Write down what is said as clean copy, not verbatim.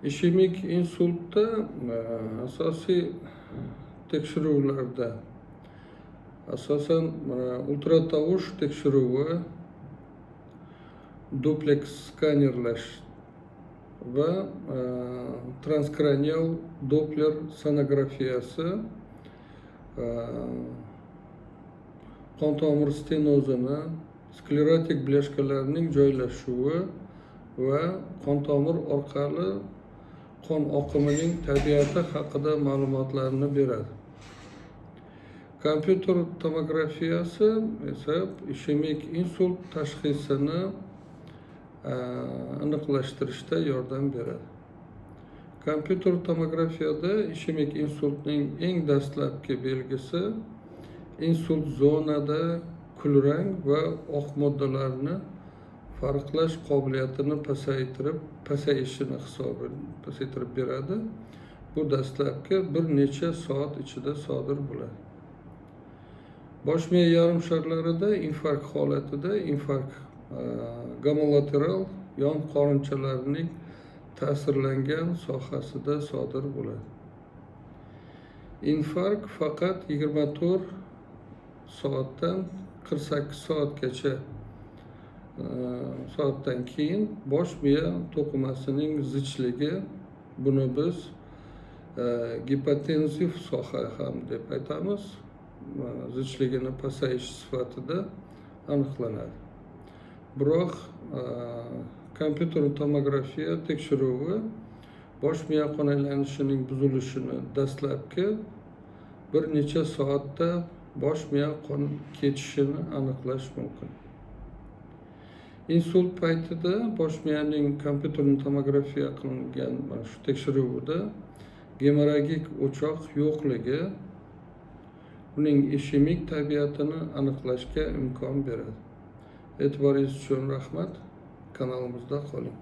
İşemik insultda asosiy tekshiruvlarda asosan ultratovush tekshiruvi, duplex skanerlash va transkranial doppler sonografiyasi qon tomir stenozini, sklerotik bilashkalarning joylashuvi va qon tomir orqali qon oqimining tabiati haqida ma'lumotlarni beradi. Kompyuter tomografiyasi esa ishemik insult tashxisini aniqlashtirishda yordam beradi. Kompyuter tomografiyada ishemik insultning eng dastlabki belgisi insult zonada kulrang va oq moddalarni farqlash qobiliyatini pasaytirib beradi. Bu dastlabki bir necha soat ichida sodir bo'ladi. Bosh miya yarim sharlarida infarkt holatida infarkt gomolateral yon qorinchalarning ta'sirlangan sohasida sodir bo'ladi. Infarkt faqat 24 soatdan 48 soatgacha soatdan keyin bosh miya to'qimasining zichligi, buni biz gipotenziv soha ham deb aytamiz, zichligini pasayish sifatida aniqlanadi. Biroq kompyuter tomografiya tekshiruvi bosh miya qon aylanishining buzilishini dastlabki bir necha soatda bosh miya qon ketishini aniqlash mumkin. Insult paytida bosh miyaning kompyuter tomografiya qilingan shu tekshiruvida gemorragik o'choq yo'qligi uning ishemik tabiatini aniqlashga imkon beradi. E'tiboringiz uchun rahmat. Kanalimizda qoling.